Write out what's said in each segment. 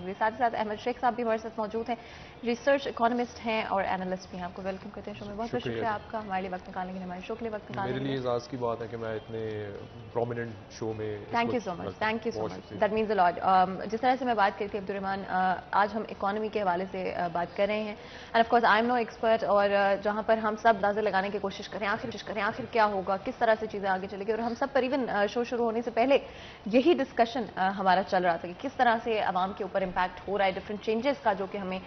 साथ ही साथ अहमद शेख साहब भी हमारे साथ मौजूद हैं, रिसर्च इकोनॉमिस्ट हैं और एनालिस्ट भी हैं। आपको वेलकम करते हैं शो में। बहुत बहुत शुक्रिया आपका हमारे लिए वक्त निकालने के लिए, हमारे शो के लिए वक्त निकालने मेरे के लिए लिए। एजाज़ की बात है कि मैं इतने प्रोमिनेंट शो में thank you so much, thank you so much, that means a lot. जिस तरह से मैं बात करी थी अब्दुर्रहमान, आज हम इकोनॉमी के हवाले से बात कर रहे हैं and of course I am no expert, और जहां पर हम सब अंदाजा लगाने की कोशिश करें आखिर क्या होगा, किस तरह से चीज़ें आगे चलेगी, और हम सब पर इवन शो शुरू होने से पहले यही डिस्कशन हमारा चल रहा था कि किस तरह से आवाम के ऊपर इम्पैक्ट हो रहा है डिफरेंट चेंजेस का, जो कि हमें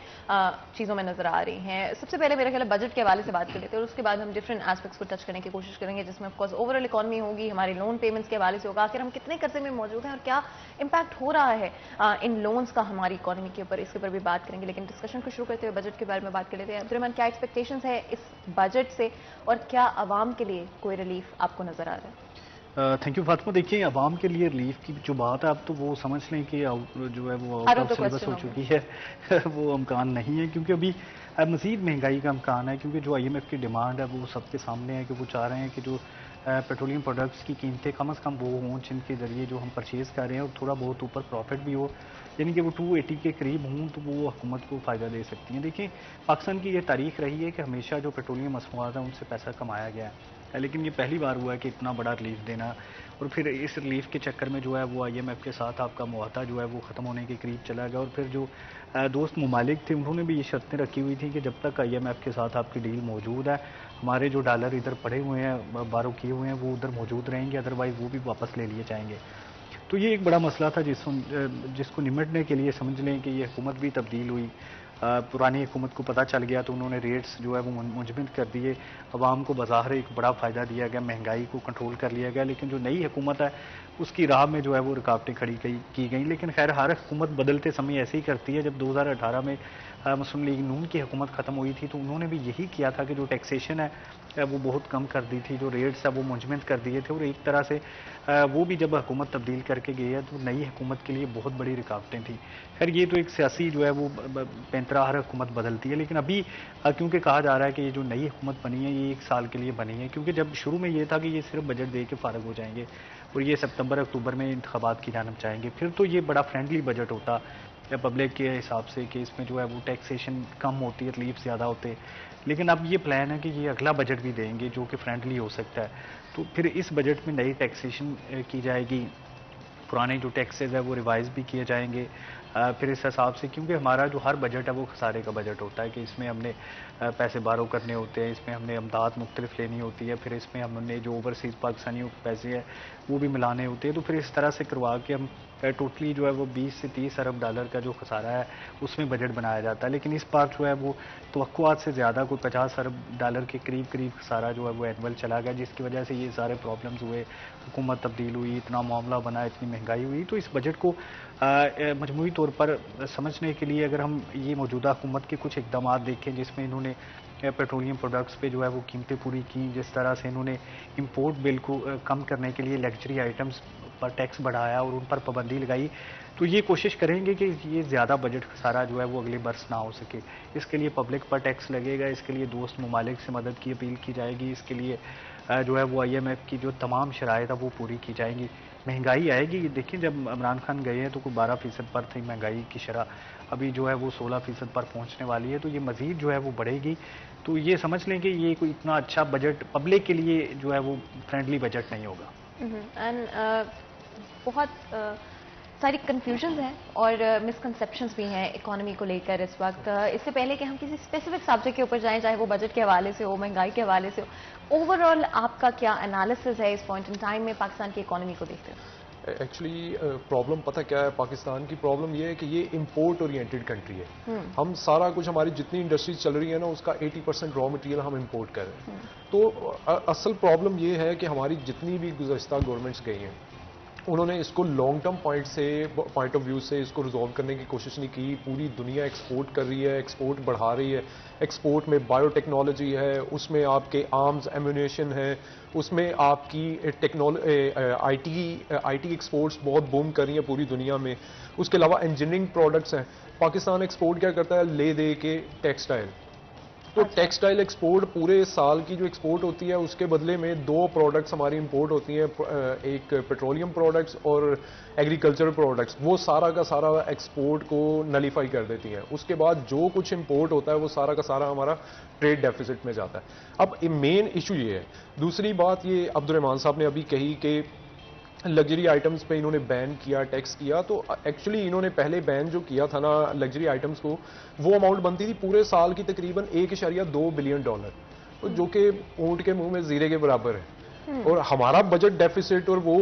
चीज़ों में नजर आ रही हैं। सबसे पहले मेरा ख्याल है बजट के हवाले से बात कर लेते हैं और उसके बाद हम डिफरेंट एस्पेक्ट्स को टच करने की कोशिश करेंगे, जिसमें ऑफ कोर्स ओवरऑल इकोनॉमी होगी, हमारे लोन पेमेंट्स के हवाले से होगा, आखिर हम कितने कर्जे में मौजूद हैं और क्या इम्पैक्ट हो रहा है इन लोन्स का हमारी इकोनॉमी के ऊपर, इसके ऊपर भी बात करेंगे। लेकिन डिस्कशन को शुरू करते हुए बजट के बारे में बात कर लेते हैं। अब्दुर्रहमान, क्या एक्सपेक्टेशंस है इस बजट से और क्या आवाम के लिए कोई रिलीफ आपको नजर आ रहा है? Thank you Fatima. देखिए, अवाम के लिए रिलीफ की जो बात है, अब तो वो समझ लें कि जो है वो out out of of the syllabus हो क्वेश्चन चुकी है। वो अमकान नहीं है, क्योंकि अभी मज़ीद महंगाई का अमकान है, क्योंकि जो IMF की डिमांड है वो सबके सामने है कि वो चाह रहे हैं कि जो पेट्रोलियम प्रोडक्ट्स की कीमतें कम से कम वो हों जिनके ज़रिए जो हम परचेज़ कर रहे हैं और थोड़ा बहुत ऊपर प्रॉफिट भी हो, यानी कि वो 280 के करीब हों, तो वो हुकूमत को फ़ायदा दे सकती हैं। देखिए, पाकिस्तान की ये तारीख रही है कि हमेशा जो पेट्रोलियम मसनूआत है उनसे पैसा कमाया गया है, लेकिन ये पहली बार हुआ है कि इतना बड़ा रिलीफ देना, और फिर इस रिलीफ के चक्कर में जो है वो IMF के साथ आपका मुआहदा जो है वो ख़त्म होने के करीब चला गया। और फिर जो दोस्त ममालिक थे उन्होंने भी ये शर्तें रखी हुई थी कि जब तक IMF के साथ आपकी डील मौजूद है, हमारे जो डॉलर इधर पड़े हुए हैं, बारो किए हुए हैं, वो उधर मौजूद रहेंगे, अदरवाइज़ वो भी वापस ले लिए जाएंगे। तो ये एक बड़ा मसला था जिसको निमटने के लिए समझ लें कि ये हुकूमत भी तब्दील हुई। पुरानी हुकूमत को पता चल गया तो उन्होंने रेट्स जो है वो मुंजमद कर दिए, अवाम को बाज़ाहिर एक बड़ा फ़ायदा दिया गया, महंगाई को कंट्रोल कर लिया गया। लेकिन जो नई हुकूमत है उसकी राह में जो है वो रुकावटें खड़ी की गई। लेकिन खैर, हर हुकूमत बदलते समय ऐसे ही करती है। जब 2018 में मुस्लिम लीग नून की हुकूमत ख़त्म हुई थी तो उन्होंने भी यही किया था कि जो टैक्सेशन है वो बहुत कम कर दी थी, जो रेट्स है वो मुंजमद कर दिए थे, और एक तरह से वो भी जब हुकूमत तब्दील करके गई है तो नई हुकूमत के लिए बहुत बड़ी रुकावटें थी। खैर, ये तो एक सियासी जो है वो पैंतरा, हर हुकूमत बदलती है। लेकिन अभी क्योंकि कहा जा रहा है कि ये जो नई हुकूमत बनी है ये 1 साल के लिए बनी है, क्योंकि जब शुरू में ये था कि ये सिर्फ बजट दे के फारग हो जाएंगे और ये सितंबर अक्टूबर में इंतखाबात की जानब जाएंगे, फिर तो ये बड़ा फ्रेंडली बजट होता या पब्लिक के हिसाब से कि इसमें जो है वो टैक्सेशन कम होती है, रिलीफ ज़्यादा होते। लेकिन अब ये प्लान है कि ये अगला बजट भी देंगे जो कि फ्रेंडली हो सकता है, तो फिर इस बजट में नई टैक्सेशन की जाएगी, पुराने जो टैक्सेस है वो रिवाइज भी किए जाएंगे। फिर इस हिसाब से, क्योंकि हमारा जो हर बजट है वो खसारे का बजट होता है कि इसमें हमने पैसे बारो करने होते हैं, इसमें हमने अमदाद मुख्तलिफ लेनी होती है, फिर इसमें हमने जो ओवरसीज़ पाकिस्तानियों के पैसे हैं वो भी मिलाने होते हैं। तो फिर इस तरह से करवा के हम टोटली जो है वो 20 से 30 अरब डॉलर का जो खसारा है उसमें बजट बनाया जाता है। लेकिन इस बार जो है वो तवक्कुआत से ज़्यादा कोई 50 अरब डॉलर के करीब करीब खसारा जो है वो एनुअल चला गया, जिसकी वजह से ये सारे प्रॉब्लम्स हुए, हुकूमत तब्दील हुई, इतना मामला बना, इतनी महंगाई हुई। तो इस बजट को मजमूई तौर पर समझने के लिए अगर हम ये मौजूदा हुकूमत के कुछ इकदाम देखें, जिसमें इन्होंने पेट्रोलियम प्रोडक्ट्स पे जो है वो कीमतें पूरी की, जिस तरह से इन्होंने इंपोर्ट बिल को कम करने के लिए लग्जरी आइटम्स पर टैक्स बढ़ाया और उन पर पाबंदी लगाई, तो ये कोशिश करेंगे कि ये ज़्यादा बजट खसारा जो है वो अगले बरस ना हो सके। इसके लिए पब्लिक पर टैक्स लगेगा, इसके लिए दोस्त ममालिक से मदद की अपील की जाएगी, इसके लिए जो है वो IMF की जो तमाम शराइत है वो पूरी की जाएंगी। महंगाई आएगी, देखिए जब इमरान खान गए हैं तो कोई 12% पर थी महंगाई की शरह, अभी जो है वो 16% पर पहुंचने वाली है, तो ये मज़ीद जो है वो बढ़ेगी। तो ये समझ लें कि ये कोई इतना अच्छा बजट पब्लिक के लिए जो है वो फ्रेंडली बजट नहीं होगा। एंड बहुत सारी कन्फ्यूजन्स हैं और मिसकंसेप्शंस भी हैं इकोनॉमी को लेकर इस वक्त। इससे पहले कि हम किसी स्पेसिफिक सब्जेक्ट के ऊपर जाएं, चाहे वो बजट के हवाले से हो, महंगाई के हवाले से हो, ओवरऑल आपका क्या एनालिसिस है इस पॉइंट इन टाइम में पाकिस्तान की इकोनॉमी को देखते हुए? एक्चुअली प्रॉब्लम पता क्या है, पाकिस्तान की प्रॉब्लम ये है कि ये इंपोर्ट ओरिएंटेड कंट्री है। हम सारा कुछ, हमारी जितनी इंडस्ट्रीज चल रही है ना उसका 80% रॉ मटेरियल हम इंपोर्ट कर रहे हैं। तो असल प्रॉब्लम ये है कि हमारी जितनी भी गुज़श्ता गवर्नमेंट्स गई हैं उन्होंने इसको long term point of view से इसको रिजॉल्व करने की कोशिश नहीं की। पूरी दुनिया एक्सपोर्ट कर रही है, एक्सपोर्ट बढ़ा रही है, एक्सपोर्ट में बायोटेक्नोलॉजी है, उसमें आपके आर्म्स एम्यूनेशन है, उसमें आपकी आईटी एक्सपोर्ट्स बहुत बूम कर रही है पूरी दुनिया में। उसके अलावा इंजीनियरिंग प्रोडक्ट्स हैं। पाकिस्तान एक्सपोर्ट क्या करता है, ले दे के टेक्सटाइल, तो टेक्सटाइल एक्सपोर्ट पूरे साल की जो एक्सपोर्ट होती है उसके बदले में 2 प्रोडक्ट्स हमारी इंपोर्ट होती हैं, एक पेट्रोलियम प्रोडक्ट्स और एग्रीकल्चरल प्रोडक्ट्स, वो सारा का सारा एक्सपोर्ट को नलीफाई कर देती हैं। उसके बाद जो कुछ इंपोर्ट होता है वो सारा का सारा हमारा ट्रेड डेफिसिट में जाता है। अब मेन इशू ये है। दूसरी बात ये अब्दुर्रहमान साहब ने अभी कही कि लग्जरी आइटम्स पे इन्होंने बैन किया, टैक्स किया, तो एक्चुअली इन्होंने पहले बैन जो किया था ना लग्जरी आइटम्स को, वो अमाउंट बनती थी पूरे साल की तकरीबन $1.2 बिलियन, तो जो कि ऊंट के मुंह में जीरे के बराबर है। और हमारा बजट डेफिसिट और वो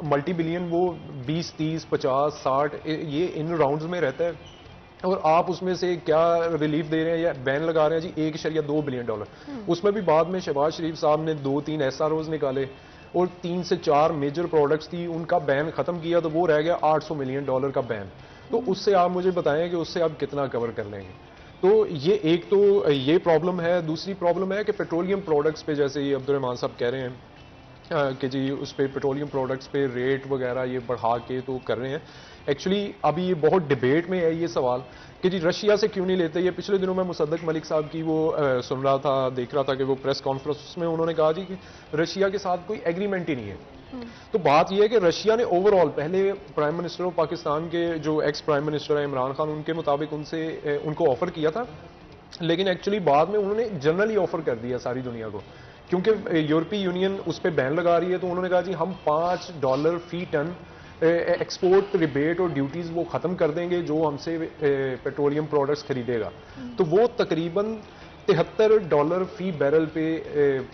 मल्टी बिलियन, वो 20, 30, 50, 60 ये इन राउंड्स में रहता है, और आप उसमें से क्या रिलीफ दे रहे हैं या बैन लगा रहे हैं जी $1.2 बिलियन। उसमें भी बाद में शहबाज शरीफ साहब ने 2-3 SROs निकाले और 3 से 4 मेजर प्रोडक्ट्स थी, उनका बैन खत्म किया, तो वो रह गया $800 मिलियन का बैन। तो उससे आप मुझे बताएं कि उससे आप कितना कवर कर लेंगे। तो ये एक तो ये प्रॉब्लम है। दूसरी प्रॉब्लम है कि पेट्रोलियम प्रोडक्ट्स पे, जैसे ये अब्दुर्रहमान साहब कह रहे हैं कि जी उस पे पेट्रोलियम प्रोडक्ट्स पे रेट वगैरह ये बढ़ा के तो कर रहे हैं। एक्चुअली अभी ये बहुत डिबेट में है ये सवाल कि जी रशिया से क्यों नहीं लेते। ये पिछले दिनों में मुसद्दक मलिक साहब की वो सुन रहा था, देख रहा था कि वो प्रेस कॉन्फ्रेंस में उन्होंने कहा जी कि रशिया के साथ कोई एग्रीमेंट ही नहीं है। तो बात यह है कि रशिया ने ओवरऑल पहले प्राइम मिनिस्टर ऑफ पाकिस्तान के जो एक्स प्राइम मिनिस्टर है इमरान खान, उनके मुताबिक उनको ऑफर किया था, लेकिन एक्चुअली बाद में उन्होंने जनरली ऑफर कर दिया सारी दुनिया को, क्योंकि यूरोपीय यूनियन उस पर बैन लगा रही है। तो उन्होंने कहा जी हम $5 फी टन एक्सपोर्ट रिबेट और ड्यूटीज वो खत्म कर देंगे जो हमसे पेट्रोलियम प्रोडक्ट्स खरीदेगा। तो वो तकरीबन $73 फी बैरल पे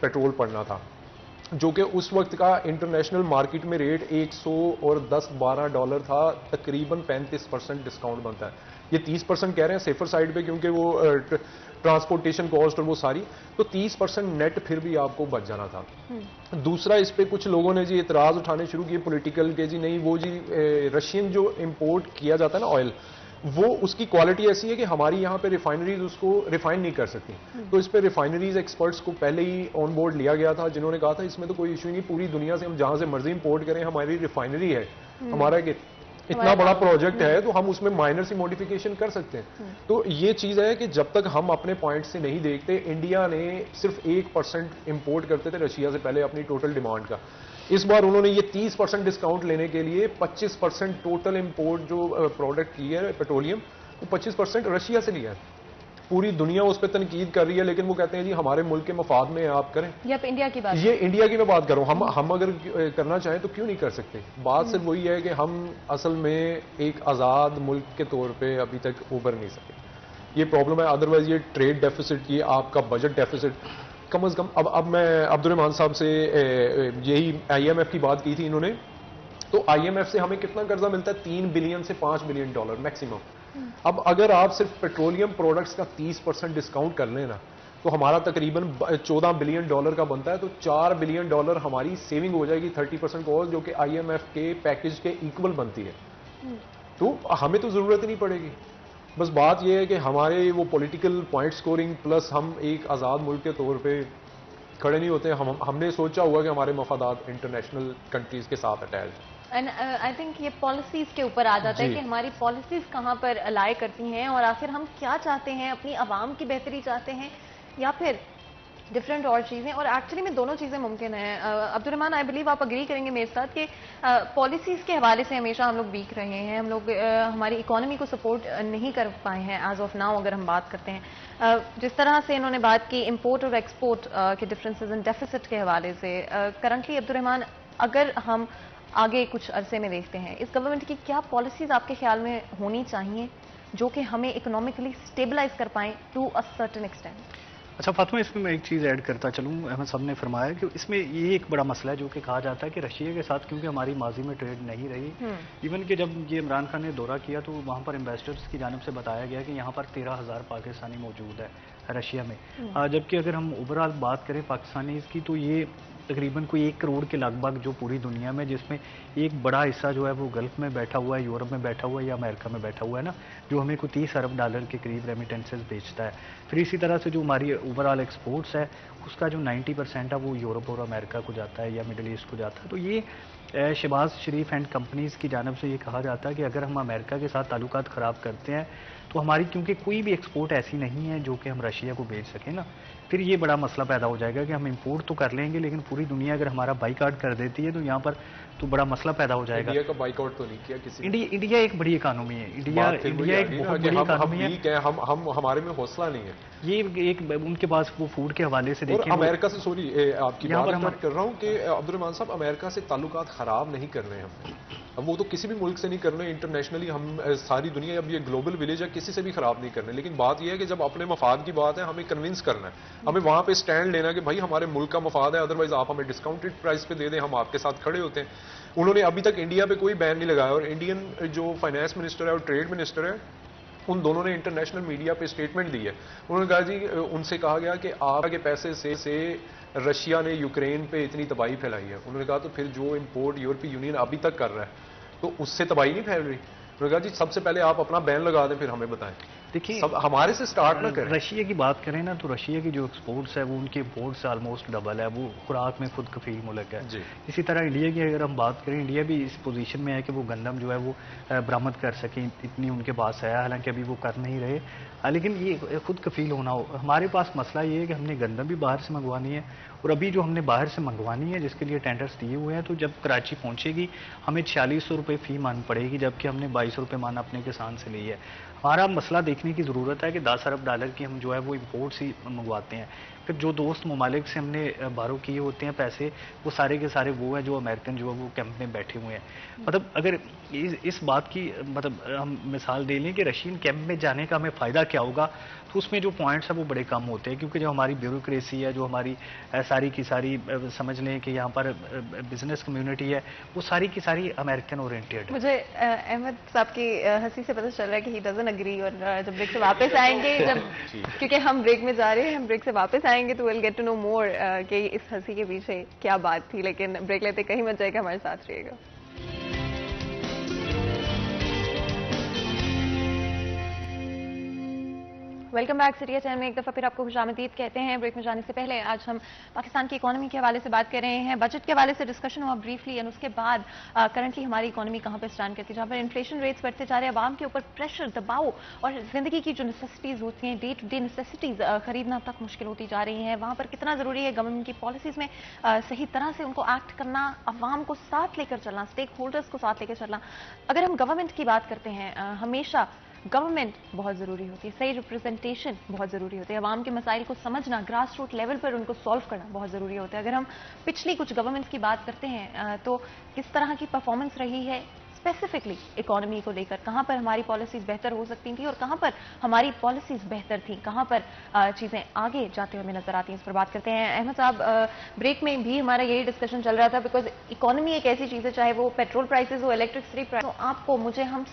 पेट्रोल पड़ना था, जो कि उस वक्त का इंटरनेशनल मार्केट में रेट $110-12 था। तकरीबन 35% डिस्काउंट बनता है। ये 30% कह रहे हैं सेफर साइड पे, क्योंकि वो ट्रांसपोर्टेशन कॉस्ट और वो सारी, तो 30% नेट फिर भी आपको बच जाना था। दूसरा, इस पे कुछ लोगों ने जी इतराज उठाने शुरू किए पॉलिटिकल के, जी नहीं वो जी रशियन जो इंपोर्ट किया जाता है ना ऑयल, वो उसकी क्वालिटी ऐसी है कि हमारी यहाँ पे रिफाइनरीज उसको रिफाइन नहीं कर सकती। तो इस पे रिफाइनरीज एक्सपर्ट्स को पहले ही ऑन बोर्ड लिया गया था, जिन्होंने कहा था इसमें तो कोई इशू नहीं, पूरी दुनिया से हम जहां से मर्जी इंपोर्ट करें, हमारी रिफाइनरी है, हमारा इतना बड़ा प्रोजेक्ट है, तो हम उसमें माइनर सी मॉडिफिकेशन कर सकते हैं। तो ये चीज है कि जब तक हम अपने पॉइंट से नहीं देखते, इंडिया ने सिर्फ 1% इंपोर्ट करते थे रशिया से पहले अपनी टोटल डिमांड का। इस बार उन्होंने ये 30% डिस्काउंट लेने के लिए 25% टोटल इंपोर्ट जो प्रोडक्ट की है पेट्रोलियम, वो 25% रशिया से लिया है। पूरी दुनिया उस पर तनकीद कर रही है, लेकिन वो कहते हैं जी हमारे मुल्क के मफाद में आप करें। ये आप इंडिया की बात, ये इंडिया की मैं बात कर रहा हूँ। हम अगर करना चाहें तो क्यों नहीं कर सकते। बात सिर्फ वही है कि हम असल में एक आज़ाद मुल्क के तौर पे अभी तक उभर नहीं सके, ये प्रॉब्लम है। अदरवाइज ये ट्रेड डेफिसिट, ये आपका बजट डेफिसिट, कम अज कम अब मैं अब्दुर्रहमान साहब से यही IMF की बात की थी इन्होंने, तो IMF से हमें कितना कर्जा मिलता है? $3 बिलियन से $5 बिलियन मैक्सिमम। अब अगर आप सिर्फ पेट्रोलियम प्रोडक्ट्स का 30% डिस्काउंट कर लेना, तो हमारा तकरीबन $14 बिलियन का बनता है। तो $4 बिलियन हमारी सेविंग हो जाएगी 30% कॉस्ट, जो कि IMF के पैकेज के इक्वल बनती है। तो हमें तो जरूरत ही नहीं पड़ेगी। बस बात यह है कि हमारे वो पॉलिटिकल पॉइंट स्कोरिंग प्लस हम एक आज़ाद मुल्क के तौर पे खड़े नहीं होते। हमने सोचा हुआ कि हमारे मफादात इंटरनेशनल कंट्रीज के साथ अटैच। एंड आई थिंक ये पॉलिसीज के ऊपर आ जाता है कि हमारी पॉलिसीज कहाँ पर अलाय करती हैं, और आखिर हम क्या चाहते हैं, अपनी आवाम की बेहतरी चाहते हैं या फिर डिफरेंट और चीज़ें। और एक्चुअली में दोनों चीज़ें मुमकिन हैं। अब्दुर्रहमान, आई बिलीव आप अग्री करेंगे मेरे साथ कि पॉलिसीज़ के हवाले से हमेशा हम लोग वीक रहे हैं, हम लोग हमारी इकोनॉमी को सपोर्ट नहीं कर पाए हैं एज ऑफ नाउ। अगर हम बात करते हैं जिस तरह से इन्होंने बात की इंपोर्ट और एक्सपोर्ट के डिफरेंसेस इन डेफिसिट के हवाले से, करंटली अब्दुर्रहमान अगर हम आगे कुछ अरसे में देखते हैं, इस गवर्नमेंट की क्या पॉलिसीज आपके ख्याल में होनी चाहिए जो कि हमें इकोनॉमिकली स्टेबलाइज कर पाएं टू अ सर्टेन एक्सटेंट? अच्छा फातिमा, इसमें मैं एक चीज़ ऐड करता चलूँ। अहमद साहब ने फरमाया कि इसमें ये एक बड़ा मसला है जो कि कहा जाता है कि रशिया के साथ क्योंकि हमारी माजी में ट्रेड नहीं रही, इवन कि जब ये इमरान खान ने दौरा किया तो वहाँ पर एम्बेसडर्स की जानिब से बताया गया कि यहाँ पर 13,000 पाकिस्तानी मौजूद है रशिया में। जबकि अगर हम ओवरऑल बात करें पाकिस्तानी की, तो ये तकरीबन कोई 1 करोड़ के लगभग जो पूरी दुनिया में, जिसमें एक बड़ा हिस्सा जो है वो गल्फ में बैठा हुआ है, यूरोप में बैठा हुआ है या अमेरिका में बैठा हुआ है ना, जो हमें कोई $30 अरब के करीब रेमिटेंसेस बेचता है। फिर इसी तरह से जो हमारी ओवरऑल एक्सपोर्ट्स है उसका जो 90% है वो यूरोप और अमेरिका को जाता है या मिडिल ईस्ट को जाता है। तो ये शहबाज शरीफ एंड कंपनीज़ की जानब से ये कहा जाता है कि अगर हम अमेरिका के साथ ताल्लुकात ख़राब करते हैं तो हमारी, क्योंकि कोई भी एक्सपोर्ट ऐसी नहीं है जो कि हम रशिया को बेच सकें ना, फिर ये बड़ा मसला पैदा हो जाएगा कि हम इंपोर्ट तो कर लेंगे लेकिन पूरी दुनिया अगर हमारा बाइकआउट कर देती है तो यहाँ पर तो बड़ा मसला पैदा हो जाएगा। इंडिया का बाइकआउट तो नहीं किया किसी। इंडिया एक बड़ी इकानमी है, इंडिया एक बहुत बड़ी इकानमी है। हम हमारे में हौसला नहीं है। ये एक उनके पास वो फूड के हवाले से देखिए, अमेरिका से, सॉरी आपकी बात कर रहा हूँ कि अब्दुर्रहमान साहब, अमेरिका से ताल्लुकात खराब नहीं कर रहे हम। अब वो तो किसी भी मुल्क से नहीं कर रहे, इंटरनेशनली हम सारी दुनिया, अब ये ग्लोबल विलेज है, किसी से भी खराब नहीं करने। लेकिन बात यह है कि जब अपने मफाद की बात है, हमें कन्विंस करना है, हमें वहां पे स्टैंड लेना है कि भाई हमारे मुल्क का मफाद है, अदरवाइज आप हमें डिस्काउंटेड प्राइस पे दे दें, हम आपके साथ खड़े होते हैं। उन्होंने अभी तक इंडिया पे कोई बैन नहीं लगाया, और इंडियन जो फाइनेंस मिनिस्टर है और ट्रेड मिनिस्टर है, उन दोनों ने इंटरनेशनल मीडिया पे स्टेटमेंट दी है। उन्होंने कहा जी, उनसे कहा गया कि आपके पैसे से रशिया ने यूक्रेन पे इतनी तबाही फैलाई है। उन्होंने कहा तो फिर जो इंपोर्ट यूरोपीय यूनियन अभी तक कर रहा है तो उससे तबाही नहीं फैल रही। उन्होंने कहा जी सबसे पहले आप अपना बैन लगा दें, फिर हमें बताएं। देखिए, सब हमारे से स्टार्ट ना करें। रशिया की बात करें ना तो रशिया की जो एक्सपोर्ट्स है वो उनके इम्पोर्ट से ऑलमोस्ट डबल है, वो खुराक में खुद कफील मुल्क है। इसी तरह इंडिया की अगर हम बात करें, इंडिया भी इस पोजीशन में है कि वो गंदम जो है वो बरामद कर सकें, इतनी उनके पास है, हालांकि अभी वो कर नहीं रहे। लेकिन ये खुद कफील होना हो, हमारे पास मसला ये है कि हमने गंदम भी बाहर से मंगवानी है, और अभी जो हमने बाहर से मंगवानी है जिसके लिए टेंडर्स दिए हुए हैं, तो जब कराची पहुंचेगी हमें 4600 रुपये फ़ी मान पड़ेगी, जबकि हमने 2200 रुपये मान अपने किसान से ली है। हमारा मसला देखने की ज़रूरत है कि 10 अरब डॉलर की हम जो है वो इम्पोर्ट्स ही मंगवाते हैं, फिर जो दोस्त ममालिक से हमने बारो किए होते हैं पैसे, वो सारे के सारे वो हैं जो अमेरिकन जो है वो कैंप में बैठे हुए हैं। मतलब अगर इस बात की मतलब हम मिसाल दे लें कि रशियन कैंप में जाने का हमें फ़ायदा क्या होगा, तो उसमें जो पॉइंट्स हैं वो बड़े कम होते हैं, क्योंकि जो हमारी ब्यूरोक्रेसी है, जो हमारी सारी की सारी समझ लें कि यहाँ पर बिजनेस कम्युनिटी है, वो सारी की सारी अमेरिकन ओरिएंटेड। मुझे अहमद साहब की हंसी से पता चल रहा है कि ही डजंट एग्री, और जब ब्रेक से वापस आएंगे, जब क्योंकि हम ब्रेक में जा रहे हैं, हम ब्रेक से वापस आएंगे तो विल गेट टू नो मोर कि इस हंसी के पीछे क्या बात थी। लेकिन ब्रेक लेते कहीं मत जाएगा, हमारे साथ रहिएगा। Welcome back. सिरिया चैनल में एक दफ़ा फिर आपको खुशामदीद कहते हैं। ब्रेक में जाने से पहले आज हम पाकिस्तान की इकोनॉमी के हवाले से बात कर रहे हैं, बजट के हवाले से डिस्कशन हुआ ब्रीफली, और उसके बाद करंटली हमारी इकोनॉमी कहाँ पर स्टैंड करती है, जहाँ पर इन्फ्लेशन रेट्स बढ़ते जा रहे हैं, आवाम के ऊपर प्रेशर, दबाव, और ज़िंदगी की जो नेसेसिटीज़ होती हैं, डे टू डे नेसेसिटीज़ खरीदना तक मुश्किल होती जा रही हैं। वहाँ पर कितना ज़रूरी है गवर्नमेंट की पॉलिसीज़ में सही तरह से उनको एक्ट करना, अवाम को साथ लेकर चलना, स्टेक होल्डर्स को साथ लेकर चलना। अगर हम गवर्नमेंट की बात करते हैं, हमेशा गवर्नमेंट बहुत ज़रूरी होती है, सही रिप्रेजेंटेशन बहुत ज़रूरी होती है, अवाम के मसाइल को समझना, ग्रास रूट लेवल पर उनको सॉल्व करना बहुत ज़रूरी होता है। अगर हम पिछली कुछ गवर्नमेंट्स की बात करते हैं तो किस तरह की परफॉर्मेंस रही है स्पेसिफिकली इकोनॉमी को लेकर, कहां पर हमारी पॉलिसीज बेहतर हो सकती थी और कहां पर हमारी पॉलिसीज बेहतर थी, कहां पर चीजें आगे जाते हुए हमें नजर आती हैं, इस पर बात करते हैं। अहमद साहब, ब्रेक में भी हमारा यही डिस्कशन चल रहा था, बिकॉज इकोनॉमी एक ऐसी चीज है, चाहे वो पेट्रोल प्राइसेस हो, इलेक्ट्रिसिटी प्राइस, तो आपको, मुझे, हम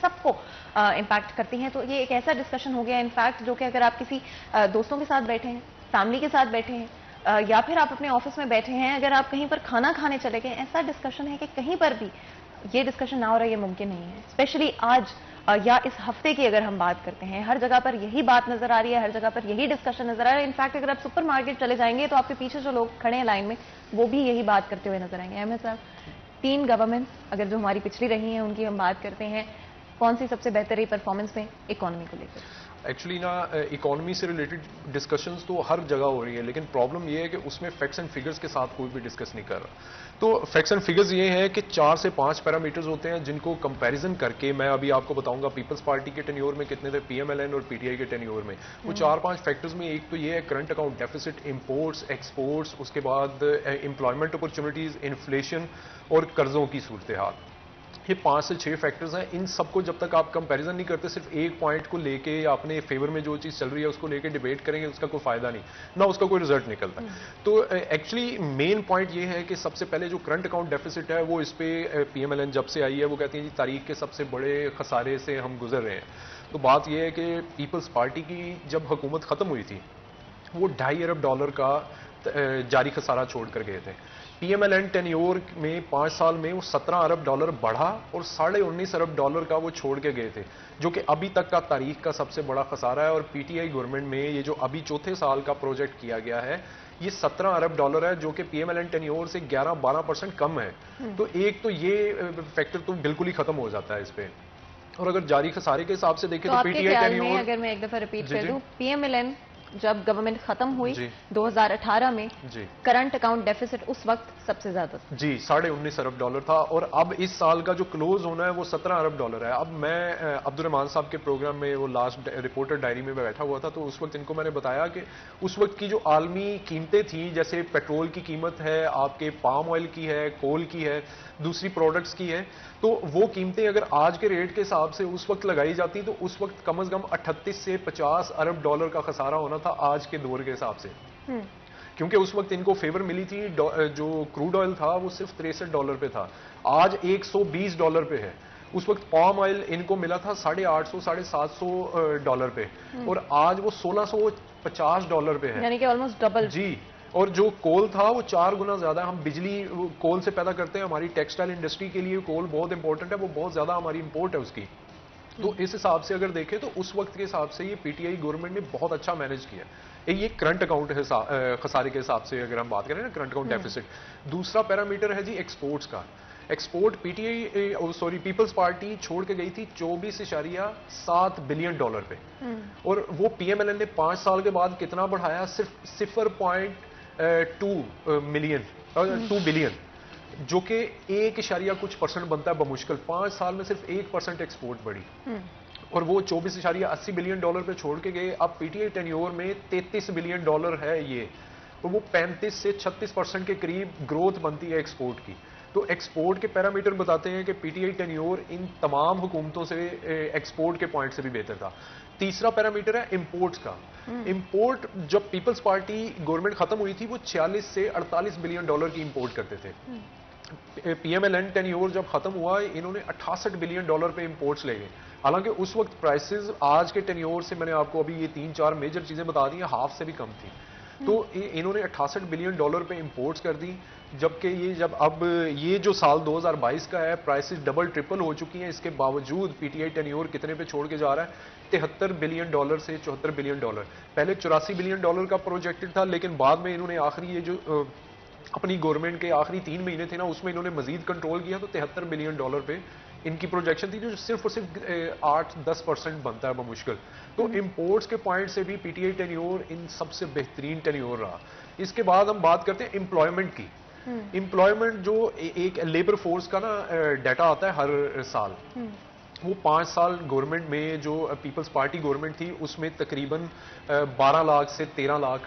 सबको इम्पैक्ट करती हैं। तो ये एक ऐसा डिस्कशन हो गया इनफैक्ट जो कि अगर आप किसी दोस्तों के साथ बैठे हैं, फैमिली के साथ बैठे हैं, या फिर आप अपने ऑफिस में बैठे हैं, अगर आप कहीं पर खाना खाने चले गए, ऐसा डिस्कशन है कि कहीं पर भी ये डिस्कशन ना हो रहा, ये मुमकिन नहीं है। स्पेशली आज या इस हफ्ते की अगर हम बात करते हैं, हर जगह पर यही बात नजर आ रही है, हर जगह पर यही डिस्कशन नजर आ रहा है। इनफैक्ट अगर आप सुपरमार्केट चले जाएंगे तो आपके पीछे जो लोग खड़े हैं लाइन में, वो भी यही बात करते हुए नजर आएंगे। अहमद साहब, 3 गवर्नमेंट्स अगर जो हमारी पिछली रही हैं उनकी हम बात करते हैं, कौन सी सबसे बेहतर रही परफॉर्मेंस में इकोनॉमी को लेकर? एक्चुअली ना, इकोनॉमी से रिलेटेड डिस्कशंस तो हर जगह हो रही है, लेकिन प्रॉब्लम ये है कि उसमें फैक्ट्स एंड फिगर्स के साथ कोई भी डिस्कस नहीं कर रहा। तो फैक्ट्स एंड फिगर्स ये हैं कि 4 से 5 पैरामीटर्स होते हैं जिनको कंपैरिजन करके मैं अभी आपको बताऊंगा पीपल्स पार्टी के टेन्योर में कितने थे, पीएमएलएन और पीटीआई के टेन्योर में। वो 4-5 फैक्टर्स में एक तो ये है current account deficit, imports, exports, उसके बाद एम्प्लॉयमेंट अपॉर्चुनिटीज, इन्फ्लेशन और कर्जों की सूरत हाल। ये 5 से 6 फैक्टर्स हैं। इन सबको जब तक आप कंपैरिजन नहीं करते, सिर्फ एक पॉइंट को लेके या अपने फेवर में जो चीज चल रही है उसको लेके डिबेट करेंगे, उसका कोई फायदा नहीं ना, उसका कोई रिजल्ट निकलता। तो एक्चुअली मेन पॉइंट ये है कि सबसे पहले जो करंट अकाउंट डेफिसिट है वो इस पे पीएमएलएन जब से आई है वो कहती है जी तारीख के सबसे बड़े खसारे से हम गुजर रहे हैं। तो बात यह है कि पीपल्स पार्टी की जब हुकूमत खत्म हुई थी वो $2.5 अरब का जारी खसारा छोड़ कर गए थे। पीएमएलएन टेन्योर में 5 साल में वो 17 अरब डॉलर बढ़ा और 19.5 अरब डॉलर का वो छोड़ के गए थे, जो कि अभी तक का तारीख का सबसे बड़ा खसारा है। और पीटीआई गवर्नमेंट में ये जो अभी चौथे साल का प्रोजेक्ट किया गया है, ये 17 अरब डॉलर है, जो कि पीएमएलएन टेन्योर से 11-12% कम है। तो एक तो ये फैक्टर तो बिल्कुल ही खत्म हो जाता है इस पे। और अगर जारी खसारे के हिसाब से देखें तो पीटीआई टेन्योर, अगर मैं एक दफा रिपीट कर दूं, पीएमएलएन जब गवर्नमेंट खत्म हुई 2018 में, करंट अकाउंट डेफिसिट उस वक्त सबसे ज्यादा था जी, 19.5 अरब डॉलर था। और अब इस साल का जो क्लोज होना है वो 17 अरब डॉलर है। अब मैं अब्दुर्रहमान साहब के प्रोग्राम में, वो लास्ट रिपोर्टर डायरी में बैठा हुआ था, तो उस वक्त इनको मैंने बताया कि उस वक्त की जो आलमी कीमतें थी, जैसे पेट्रोल की कीमत है, आपके पाम ऑयल की है, कोल की है, दूसरी प्रोडक्ट्स की है, तो वो कीमतें अगर आज के रेट के हिसाब से उस वक्त लगाई जाती तो उस वक्त कम से कम 38 से 50 अरब डॉलर का खसारा होना था आज के दौर के हिसाब से। क्योंकि उस वक्त इनको फेवर मिली थी, जो क्रूड ऑयल था वो सिर्फ 63 डॉलर पे था, आज 120 डॉलर पे है। उस वक्त पाम ऑयल इनको मिला था 850-750 डॉलर पे, और आज वो 1650 डॉलर पे है, यानी कि ऑलमोस्ट डबल जी। और जो कोल था वो 4 गुना ज्यादा। हम बिजली कोल से पैदा करते हैं, हमारी टेक्सटाइल इंडस्ट्री के लिए कोल बहुत इंपॉर्टेंट है, वो बहुत ज्यादा हमारी इंपोर्ट है उसकी। तो इस हिसाब से अगर देखें तो उस वक्त के हिसाब से ये पीटीआई गवर्नमेंट ने बहुत अच्छा मैनेज किया। ये करंट अकाउंट खसारे के हिसाब से अगर हम बात करें ना, करंट अकाउंट डेफिसिट। दूसरा पैरामीटर है जी एक्सपोर्ट्स का। एक्सपोर्ट पीपल्स पार्टी छोड़ के गई थी 24.7 बिलियन डॉलर पे, और वो पीएमएलएन ने 5 साल के बाद कितना बढ़ाया, सिर्फ 0.2 बिलियन, जो कि 1% बनता है बमुश्किल। 5 साल में सिर्फ 1% एक्सपोर्ट बढ़ी, और वो 24.80 बिलियन डॉलर पे छोड़ के गए। अब पीटीआई टेन्योर में 33 बिलियन डॉलर है ये, और वो 35 से 36% के करीब ग्रोथ बनती है एक्सपोर्ट की। तो एक्सपोर्ट के पैरामीटर बताते हैं कि पीटीआई टेन्योर इन तमाम हुकूमतों से एक्सपोर्ट के पॉइंट से भी बेहतर था। तीसरा पैरामीटर है इंपोर्ट्स का। इंपोर्ट जब पीपल्स पार्टी गवर्नमेंट खत्म हुई थी, वो 46 से 48 बिलियन डॉलर की इंपोर्ट करते थे। पीएमएलएन टेन्योर जब खत्म हुआ, इन्होंने 68 बिलियन डॉलर पे इंपोर्ट्स ले गए। हालांकि उस वक्त प्राइसेस आज के टेन्योर से, मैंने आपको अभी ये 3-4 मेजर चीजें बता दी हैं, हाफ से भी कम थी। तो इन्होंने 68 बिलियन डॉलर पे इंपोर्ट्स कर दी, जबकि ये जो साल 2022 का है, प्राइसेस डबल ट्रिपल हो चुकी हैं। इसके बावजूद पीटीआई टेन्योर कितने पे छोड़ के जा रहा है, 73 बिलियन डॉलर से 74 बिलियन डॉलर। पहले 84 बिलियन डॉलर का प्रोजेक्टेड था, लेकिन बाद में इन्होंने आखिरी ये जो अपनी गवर्नमेंट के आखिरी 3 महीने थे ना, उसमें इन्होंने मजीद कंट्रोल किया, तो 73 बिलियन डॉलर पे इनकी प्रोजेक्शन थी, जो सिर्फ और सिर्फ 8-10% बनता है बमुश्किल। तो इंपोर्ट्स के पॉइंट से भी पीटीआई टेन्योर इन सबसे बेहतरीन टेन्योर रहा। इसके बाद हम बात करते हैं एम्प्लॉयमेंट की। एम्प्लॉयमेंट जो एक लेबर फोर्स का ना डाटा आता है हर साल, वो 5 साल गवर्नमेंट में जो पीपल्स पार्टी गवर्नमेंट थी, उसमें तकरीबन 12 लाख से 13 लाख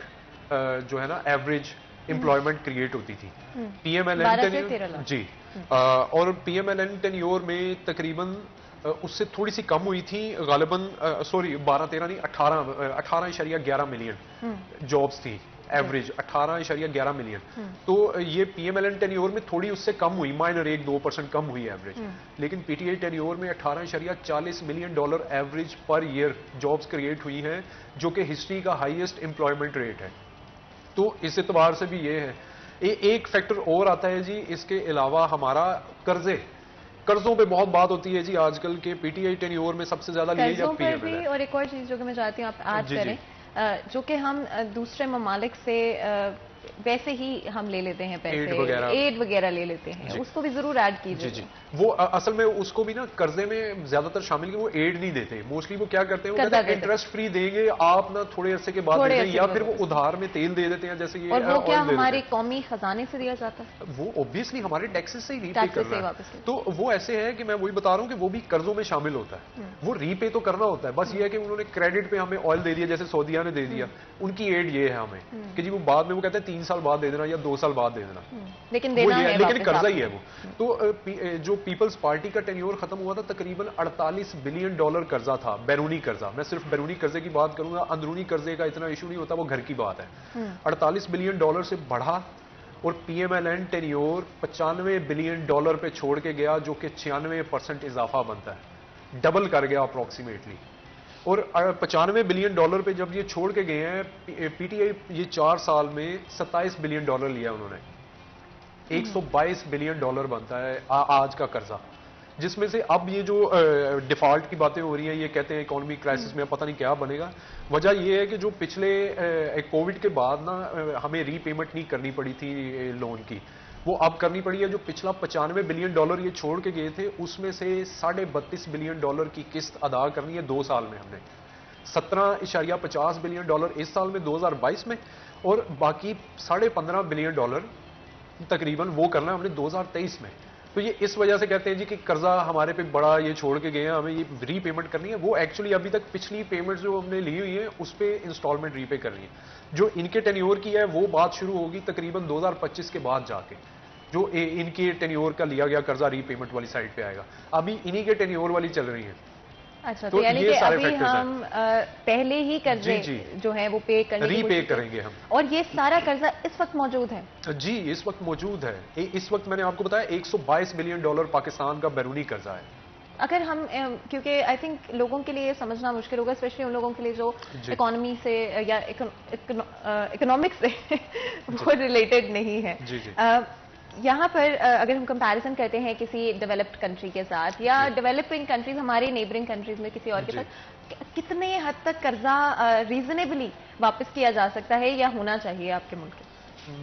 जो है ना एवरेज एम्प्लॉयमेंट क्रिएट होती थी। पीएमएलएन जी, और पीएमएलएन टेन्योर में तकरीबन उससे थोड़ी सी कम हुई थी, गालिबन 12-13 नहीं, 18.11 मिलियन जॉब्स थी एवरेज, 18.11 मिलियन। तो ये पीएमएलएन टेन्योर में थोड़ी उससे कम हुई, माइनर 1-2% कम हुई एवरेज। लेकिन पीटीआई टेन्योर में 18.40 million dollar average per year jobs create हुई हैं, जो कि हिस्ट्री का हाईएस्ट एम्प्लॉयमेंट रेट है। तो इस एतबार से भी ये है। एक फैक्टर और आता है जी, इसके अलावा हमारा कर्जों पे बहुत बात होती है जी आजकल के। पीटीआई टेन्योर में सबसे ज्यादा लिए या पीएमएलएन। और एक और चीज जो कि मैं चाहती हूँ आप ऐड करें, जो कि हम दूसरे ममालिक से वैसे ही हम ले लेते हैं पैसे, एड वगैरह ले लेते हैं, उसको भी जरूर ऐड कीजिए। जी, वो असल में उसको भी ना कर्जे में ज्यादातर शामिल की, वो एड नहीं देते। मोस्टली वो क्या करते हैं, वो कहते हैं इंटरेस्ट फ्री देंगे आप ना थोड़े अरसे के बाद दे दें, या फिर वो उधार में तेल दे देते हैं, जैसे ये। और वो क्या हमारे कौमी खजाने से दिया जाता है? वो ऑब्वियसली हमारे टैक्सेस से ही रीपे करना है। तो वो ऐसे है कि मैं वही बता रहा हूँ कि वो भी कर्जों में शामिल होता है। वो रीपे तो करना होता है, बस ये है कि उन्होंने क्रेडिट पे हमें ऑयल दे दिया, जैसे सऊदिया ने दे दिया। उनकी एड ये है हमें कि जी वो बाद में वो कहते हैं 3 साल बाद दे देना या 2 साल बाद दे देना, लेकिन देना है, लेकिन कर्जा ही है वो। तो जो पीपल्स पार्टी का टेन्योर खत्म हुआ था, तकरीबन 48 बिलियन डॉलर कर्जा था, बैरूनी कर्जा। मैं सिर्फ बैरूनी कर्जे की बात करूंगा, अंदरूनी कर्जे का इतना इशू नहीं होता, वो घर की बात है। 48 बिलियन डॉलर से बढ़ा, और पीएमएलएन टेन्योर 95 बिलियन डॉलर पे छोड़ के गया, जो कि 96% इजाफा बनता है, डबल कर गया अप्रोक्सीमेटली। और 95 बिलियन डॉलर पे जब ये छोड़ के गए हैं, पीटीआई ये 4 साल में 27 बिलियन डॉलर लिया उन्होंने। $122 बिलियन बनता है आज का कर्जा, जिसमें से अब ये जो डिफॉल्ट की बातें हो रही हैं, ये कहते हैं इकोनॉमिक क्राइसिस में पता नहीं क्या बनेगा। वजह ये है कि जो पिछले कोविड के बाद ना हमें रीपेमेंट नहीं करनी पड़ी थी लोन की, वो अब करनी पड़ी है। जो पिछला $95 बिलियन ये छोड़ के गए थे, उसमें से $32.5 बिलियन की किस्त अदा करनी है 2 साल में। हमने $17.50 बिलियन इस साल में 2022 में, और बाकी $15.5 बिलियन तकरीबन वो करना है हमने 2023 में। तो ये इस वजह से कहते हैं जी कि कर्जा हमारे पे बड़ा ये छोड़ के गए हैं, हमें ये रीपेमेंट करनी है। वो एक्चुअली अभी तक पिछली पेमेंट्स जो हमने ली हुई है उस पे इंस्टॉलमेंट रीपे करनी है। जो इनके टेन्योर की है वो बात शुरू होगी तकरीबन 2025 के बाद जाके, जो इनके टेन्योर का लिया गया कर्जा रीपेमेंट वाली साइड पे आएगा। अभी इन्हीं के टेन्योर वाली चल रही है। अच्छा, तो यानी कि अभी हम पहले ही कर्जे जो है वो पे करने रीपे करेंगे हम, और ये सारा कर्जा इस वक्त मौजूद है? जी, इस वक्त मौजूद है। इस वक्त मैंने आपको बताया $122 बिलियन पाकिस्तान का बैरूनी कर्जा है। अगर हम, क्योंकि आई थिंक लोगों के लिए समझना मुश्किल होगा, स्पेशली उन लोगों के लिए जो इकोनॉमी से या इकोनॉमिक्स से वो रिलेटेड नहीं है। जी जी। यहाँ पर अगर हम कंपैरिजन करते हैं किसी डेवलप्ड कंट्री के साथ या डेवलपिंग कंट्रीज, हमारे नेबरिंग कंट्रीज में किसी और के साथ, कितने हद तक कर्जा रीजनेबली वापस किया जा सकता है या होना चाहिए आपके मुल्क में?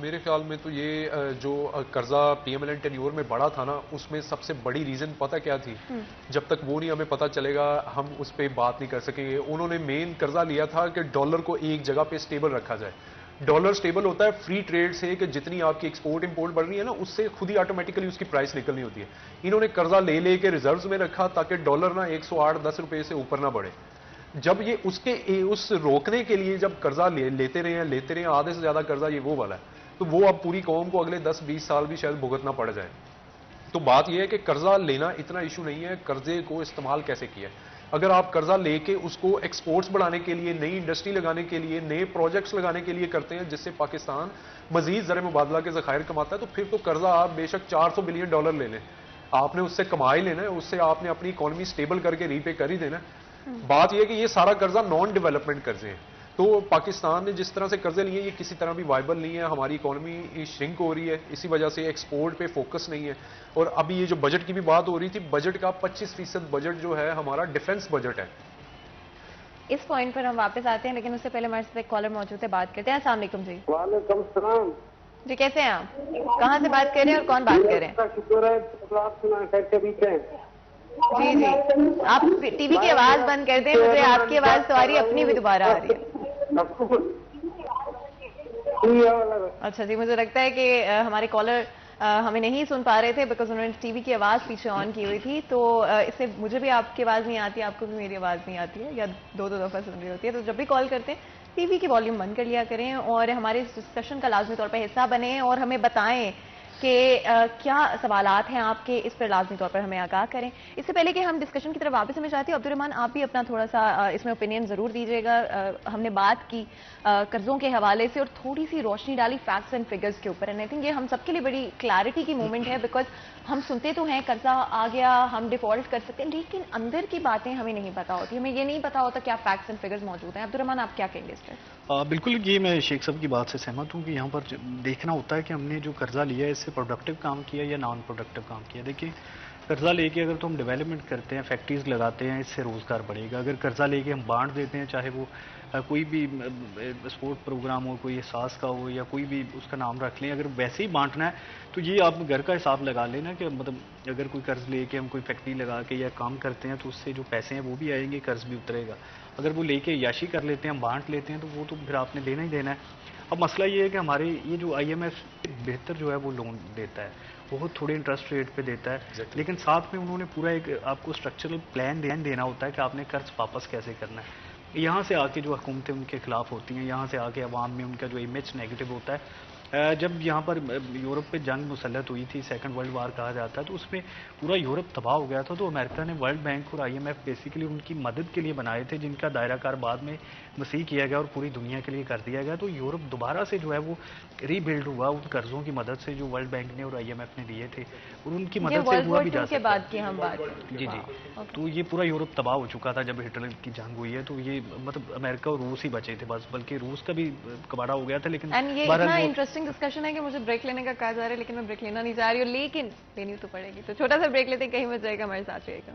मेरे ख्याल में तो ये जो कर्जा PMLN टेन्योर में बढ़ा था ना, उसमें सबसे बड़ी रीजन पता क्या थी? जब तक वो नहीं हमें पता चलेगा हम उस पर बात नहीं कर सकेंगे। उन्होंने मेन कर्जा लिया था कि डॉलर को एक जगह पे स्टेबल रखा जाए। डॉलर स्टेबल होता है फ्री ट्रेड से, कि जितनी आपकी एक्सपोर्ट इंपोर्ट बढ़ रही है ना, उससे खुद ही ऑटोमेटिकली उसकी प्राइस निकलनी होती है। इन्होंने कर्जा ले लेके रिजर्व्स में रखा ताकि डॉलर ना 108-10 रुपए से ऊपर ना बढ़े। जब ये उस रोकने के लिए जब कर्जा लेते रहे आधे से ज्यादा कर्जा ये वो वाला है, तो वो अब पूरी कौम को अगले 10-20 साल भी शायद भुगतना पड़ जाए। तो बात यह है कि कर्जा लेना इतना इशू नहीं है, कर्जे को इस्तेमाल कैसे किया। अगर आप कर्जा लेके उसको एक्सपोर्ट्स बढ़ाने के लिए, नई इंडस्ट्री लगाने के लिए, नए प्रोजेक्ट्स लगाने के लिए करते हैं, जिससे पाकिस्तान मजीद ज़र मुबादला के ज़खायर कमाता है, तो फिर तो कर्जा आप बेशक $400 बिलियन ले लें, आपने उससे कमा ही लेना है, उससे आपने अपनी इकोनॉमी स्टेबल करके रीपे कर ही देना है। बात यह है कि ये सारा कर्जा नॉन डेवलपमेंट कर्जे हैं। तो पाकिस्तान ने जिस तरह से कर्जे लिए ये किसी तरह भी वायबल नहीं है। हमारी इकोनॉमी श्रिंक हो रही है, इसी वजह से एक्सपोर्ट पे फोकस नहीं है। और अभी ये जो बजट की भी बात हो रही थी, बजट का 25% बजट जो है हमारा डिफेंस बजट है। इस पॉइंट पर हम वापस आते हैं, लेकिन उससे पहले हमारे साथ एक कॉलर मौजूद है, बात करते हैं। अस्सलाम वालेकुम जी। वालेकुम सलाम जी, कैसे हैं आप? कहाँ से बात कर रहे हैं और कौन बात कर रहे हैं? शुक्र है, जी जी, आप टीवी की आवाज बंद कर दें, मुझे आपकी आवाज तो आ रही है, अपनी भी दोबारा आ रही है। अच्छा जी, मुझे लगता है कि हमारे कॉलर हमें नहीं सुन पा रहे थे बिकॉज उन्होंने टीवी की आवाज पीछे ऑन की हुई थी। तो इससे मुझे भी आपकी आवाज नहीं आती, आपको भी मेरी आवाज नहीं आती है, या दो दफा सुन रही होती है। तो जब भी कॉल करते हैं टीवी की वॉल्यूम बंद कर लिया करें और हमारे डिस्कशन का लाजमी तौर पर हिस्सा बने और हमें बताएं कि क्या सवालात हैं आपके, इस पर लाजमी तौर पर हमें आगाह करें। इससे पहले कि हम डिस्कशन की तरफ वापस मैं चाहती हूँ, अब्दुर्रहमान आप भी अपना थोड़ा सा इसमें ओपिनियन ज़रूर दीजिएगा। हमने बात की कर्जों के हवाले से और थोड़ी सी रोशनी डाली फैक्ट्स एंड फिगर्स के ऊपर, एंड आई थिंक ये हम सबके लिए बड़ी क्लैरिटी की मोमेंट है बिकॉज हम सुनते तो हैं कर्जा आ गया, हम डिफॉल्ट कर सकते हैं, लेकिन अंदर की बातें हमें नहीं पता होती, हमें ये नहीं पता होता क्या फैक्ट्स एंड फिगर्स मौजूद हैं। अब्दुर्रहमान आप क्या कहेंगे इस पर? बिल्कुल, ये मैं शेख साहब की बात से सहमत हूँ कि यहाँ पर देखना होता है कि हमने जो कर्जा लिया है इससे प्रोडक्टिव काम किया या नॉन प्रोडक्टिव काम किया। देखिए, कर्जा लेके अगर तो हम डेवलपमेंट करते हैं, फैक्ट्रीज लगाते हैं, इससे रोजगार बढ़ेगा। अगर कर्जा लेके हम बांट देते हैं, चाहे वो कोई भी स्पोर्ट प्रोग्राम हो, कोई एहसास का हो या कोई भी उसका नाम रख लें, अगर वैसे ही बांटना है तो ये आप घर का हिसाब लगा लेना कि मतलब अगर कोई कर्ज लेके हम कोई फैक्ट्री लगा के या काम करते हैं तो उससे जो पैसे हैं वो भी आएंगे, कर्ज भी उतरेगा। अगर वो लेके याशी कर लेते हैं, हम बांट लेते हैं, तो वो तो फिर आपने देना ही देना है। अब मसला ये है कि हमारे ये जो IMF बेहतर जो है वो लोन देता है, वो थोड़े इंटरेस्ट रेट पे देता है, लेकिन साथ में उन्होंने पूरा एक आपको स्ट्रक्चरल प्लान देना होता है कि आपने कर्ज वापस कैसे करना है। यहाँ से आके जो हुकूमतें उनके खिलाफ होती हैं, यहाँ से आके अवाम में उनका जो इमेज नेगेटिव होता है। जब यहाँ पर यूरोप पे जंग मुसल्लत हुई थी, सेकंड वर्ल्ड वार कहा जाता है, तो उसमें पूरा यूरोप तबाह हो गया था। तो अमेरिका ने वर्ल्ड बैंक और IMF बेसिकली उनकी मदद के लिए बनाए थे, जिनका दायरा कार बाद में वसी किया गया और पूरी दुनिया के लिए कर दिया गया। तो यूरोप दोबारा से जो है वो रीबिल्ड हुआ उन कर्जों की मदद से जो वर्ल्ड बैंक ने और IMF ने दिए थे, और उनकी मदद से हुआ भी जा सकता है। जी जी, तो ये पूरा यूरोप तबाह हो चुका था जब हिटलर की जंग हुई है। तो ये मतलब अमेरिका और रूस ही बचे थे बस, बल्कि रूस का भी कबाड़ा हो गया था। लेकिन इतना इंटरेस्टिंग इंटरेस्टिंग डिस्कशन है कि मुझे ब्रेक लेने का कहा जा रहा है, लेकिन मैं ब्रेक लेना नहीं चाह रही हूँ, लेकिन लेनी तो पड़ेगी। तो छोटा सा ब्रेक लेते हैं, कहीं मत जाएगा, हमारे साथ रहेगा।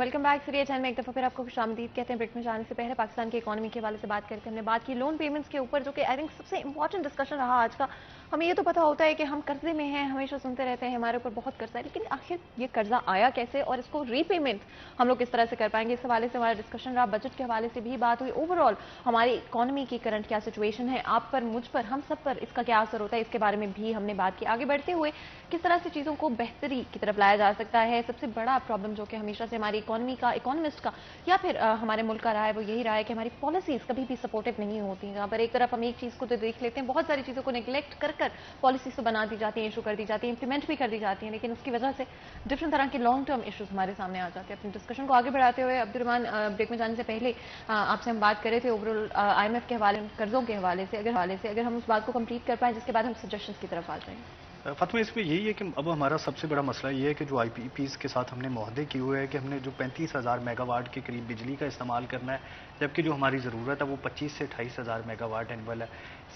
Welcome back. सीरिया चैनल में एक दफा फिर आपको खुशामदीद कहते हैं। ब्रेक में जाने से पहले पाकिस्तान की इकोनॉमी के हवाले से बात करते हैं। हमने बात की लोन पेमेंट्स के ऊपर, जो कि आई थिंक सबसे इंपॉर्टेंट डिस्कशन रहा आज का। हमें ये तो पता होता है कि हम कर्जे में हैं, हमेशा सुनते रहते हैं हमारे ऊपर बहुत कर्जा है, लेकिन आखिर ये कर्जा आया कैसे और इसको रीपेमेंट हम लोग किस तरह से कर पाएंगे, इस हवाले से हमारा डिस्कशन रहा। बजट के हवाले से भी बात हुई। ओवरऑल हमारी इकोनॉमी की करंट क्या सिचुएशन है, आप पर, मुझ पर, हम सब पर इसका क्या असर होता है, इसके बारे में भी हमने बात की। आगे बढ़ते हुए किस तरह से चीज़ों को बेहतरी की तरफ लाया जा सकता है। सबसे बड़ा प्रॉब्लम जो कि हमेशा से हमारी इकोनॉमी का, इकोनॉमिस्ट का या फिर हमारे मुल्क का रहा है, वो यही रहा है कि हमारी पॉलिसीज कभी भी सपोर्टिव नहीं होती। जहाँ पर एक तरफ हम एक चीज़ को तो देख लेते हैं, बहुत सारी चीज़ों को निगलेक्ट कर पॉलिसीज तो बना दी जाती हैं, इशू कर दी जाती है, इंप्लीमेंट भी कर दी जाती है, लेकिन उसकी वजह से डिफरेंट तरह के लॉन्ग टर्म इशूज हमारे सामने आ जाते हैं। अपनी डिस्कशन को आगे बढ़ाते हुए अब्दुर्रहमान, ब्रेक में जाने से पहले आपसे हम बात कर रहे थे ओवरऑल IMF के हवाले, कर्जों के हवाले से, अगर हम उस बात को कंप्लीट कर पाए, जिसके बाद हम सजेशंस की तरफ आ जाएंगे। फातिमा, इसमें यही है कि अब हमारा सबसे बड़ा मसला ये है कि जो IPPs के साथ हमने मुआहदे किए हुए हैं कि हमने जो 35,000 मेगावाट के करीब बिजली का इस्तेमाल करना है, जबकि जो हमारी ज़रूरत है वो 25 से 28,000 मेगावाट एनुअल है।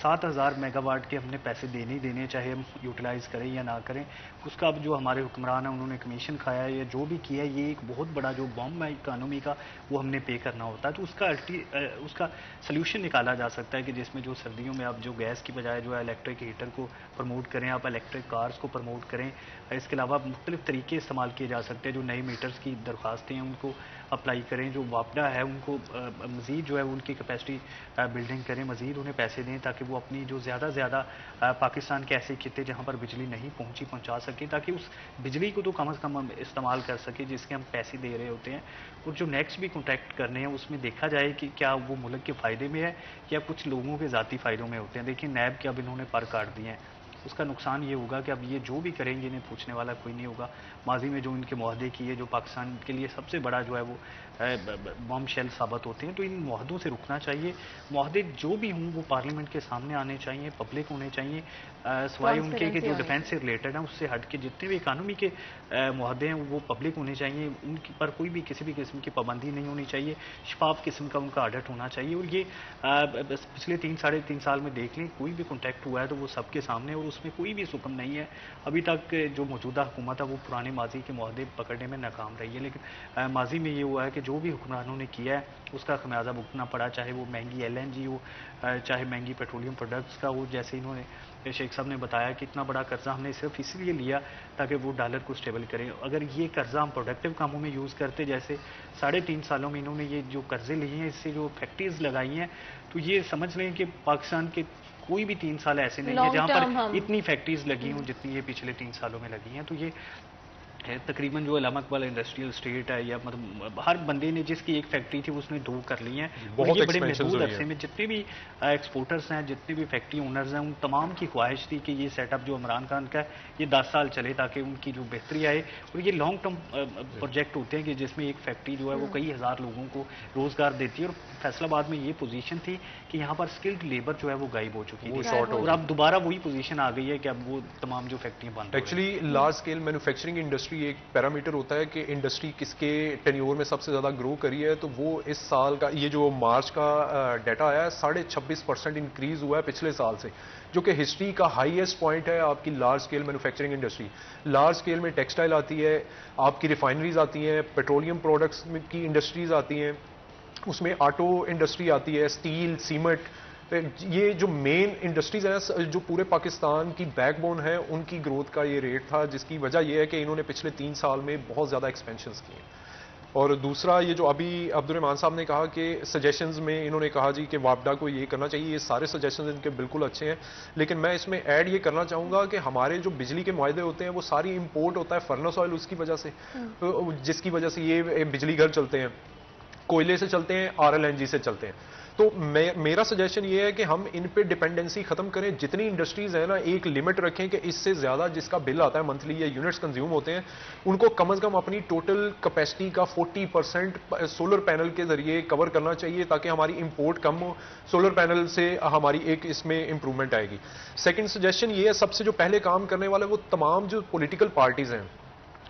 7,000 मेगावाट के हमने पैसे देने ही देने, चाहे हम यूटिलाइज़ करें या ना करें। उसका अब जो हमारे हुक्मरान हैं उन्होंने कमीशन खाया है या जो भी किया है, ये एक बहुत बड़ा जो बॉम्ब है इकानमी का, वो हमने पे करना होता है। तो उसका सल्यूशन निकाला जा सकता है कि जिसमें जो सर्दियों में आप जो गैस की बजाय जो है इलेक्ट्रिक हीटर को प्रमोट करें, आप इलेक्ट्रिक कार्स को प्रमोट करें। इसके अलावा मुख्तलिफ तरीके इस्तेमाल किए जा सकते हैं। जो नए मीटर्स की दरख्वास्तें हैं उनको अप्लाई करें, जो वापडा है उनको मज़ीद जो है उनकी कैपेसिटी बिल्डिंग करें, मज़ीद उन्हें पैसे दें ताकि वो अपनी जो ज़्यादा पाकिस्तान के ऐसे खिते जहाँ पर बिजली नहीं पहुँचा सके, ताकि उस बिजली को तो कम अज़ कम हम इस्तेमाल कर सके जिसके हम पैसे दे रहे होते हैं। और जो नेक्स्ट भी कॉन्ट्रैक्ट करने हैं उसमें देखा जाए कि क्या वो मुल्क के फ़ायदे में है या कुछ लोगों के ज़ाती फ़ायदों में होते हैं। देखिए नैब के अब इन्होंने पर काट दिए हैं, उसका नुकसान ये होगा कि अब ये जो भी करेंगे इन्हें पूछने वाला कोई नहीं होगा। माजी में जो इनके मुआहदे किए, जो पाकिस्तान के लिए सबसे बड़ा जो है वो बम शेल साबित होते हैं, तो इन मुआहदों से रुकना चाहिए। मुआहदे जो भी हों वो पार्लियामेंट के सामने आने चाहिए, पब्लिक होने चाहिए, सिवाय उनके कि जो डिफेंस से रिलेटेड हैं उससे हट के जितने भी इकानमी के मुआहदे हैं वो पब्लिक होने चाहिए। उनकी पर कोई भी किसी भी किस्म की पाबंदी नहीं होनी चाहिए, शफाफ किस्म का उनका ऑडिट होना चाहिए। और ये पिछले 3-3.5 साल में देख लें, कोई भी कॉन्टैक्ट हुआ है तो वो सबके सामने, और उसमें कोई भी सुकम नहीं है। अभी तक जो मौजूदा हुकूमत है वो पुराने माजी के मुआहदे पकड़ने में नाकाम रही है, लेकिन माजी में ये हुआ है कि जो भी हुक्मरानों ने किया है उसका खमियाजा भुगतना पड़ा, चाहे वो महंगी LNG हो, चाहे महंगी पेट्रोलियम प्रोडक्ट्स का हो। जैसे इन्होंने शेख साहब ने बताया कि इतना बड़ा कर्जा हमने सिर्फ इसलिए लिया ताकि वो डॉलर को स्टेबल करें। अगर ये कर्जा हम प्रोडक्टिव कामों में यूज़ करते, जैसे 3.5 सालों में इन्होंने ये जो कर्जे लिए हैं, इससे जो फैक्ट्रीज लगाई हैं, तो ये समझ लें कि पाकिस्तान के कोई भी 3 साल ऐसे नहीं है जहाँ पर इतनी फैक्ट्रीज लगी हों जितनी ये पिछले 3 सालों में लगी हैं। तो ये तकरीबन जो अलामा इकबाल इंडस्ट्रियल स्टेट है, या मतलब हर बंदे ने जिसकी एक फैक्ट्री थी उसने 2 कर ली हैं। बहुत ये बड़े महदूद अरसे में जितने भी एक्सपोर्टर्स हैं, जितने भी फैक्ट्री ओनर्स हैं, उन तमाम की ख्वाहिश थी कि ये सेटअप जो इमरान खान का है ये 10 साल चले ताकि उनकी जो बेहतरी आए। और ये लॉन्ग टर्म प्रोजेक्ट होते हैं कि जिसमें एक फैक्ट्री जो है वो कई हज़ार लोगों को रोज़गार देती है। और फैसलाबाद में ये पोजीशन थी कि यहाँ पर स्किल्ड लेबर जो है वो गायब हो चुकी थी, और अब दोबारा वही पोजीशन आ गई है कि अब वो तमाम जो फैक्ट्रियाँ बंद। Actually large scale manufacturing industry एक पैरामीटर होता है कि इंडस्ट्री किसके टेन्योर में सबसे ज्यादा ग्रो करी है। तो वो इस साल का ये जो मार्च का डाटा आया है, 26.5% इंक्रीज हुआ है पिछले साल से, जो कि हिस्ट्री का हाईएस्ट पॉइंट है आपकी large scale manufacturing industry. Large scale में टेक्सटाइल आती है, आपकी रिफाइनरीज आती हैं, पेट्रोलियम प्रोडक्ट्स की इंडस्ट्रीज आती हैं, उसमें ऑटो इंडस्ट्री आती है, स्टील, सीमेंट। ये जो मेन इंडस्ट्रीज हैं जो पूरे पाकिस्तान की बैकबोन है, उनकी ग्रोथ का ये रेट था, जिसकी वजह यह है कि इन्होंने पिछले 3 साल में बहुत ज़्यादा एक्सपेंशंस किए। और दूसरा ये जो अभी अब्दुर्रहमान साहब ने कहा कि सजेशंस में इन्होंने कहा जी कि वापडा को ये करना चाहिए, ये सारे सजेशंस इनके बिल्कुल अच्छे हैं, लेकिन मैं इसमें ऐड ये करना चाहूँगा कि हमारे जो बिजली के मुआहदे होते हैं वो सारी इंपोर्ट होता है फर्नेस ऑयल, उसकी वजह से, जिसकी वजह से ये बिजली घर चलते हैं, कोयले से चलते हैं, RLNG से चलते हैं। तो मेरा सजेशन ये है कि हम इन पे डिपेंडेंसी खत्म करें। जितनी इंडस्ट्रीज है ना, एक लिमिट रखें कि इससे ज्यादा जिसका बिल आता है मंथली या यूनिट्स कंज्यूम होते हैं, उनको कम से कम अपनी टोटल कैपेसिटी का 40% सोलर पैनल के जरिए कवर करना चाहिए, ताकि हमारी इंपोर्ट कम हो। सोलर पैनल से हमारी एक इसमें इंप्रूवमेंट आएगी। सेकेंड सजेशन ये है, सबसे जो पहले काम करने वाले वो तमाम जो पॉलिटिकल पार्टीज हैं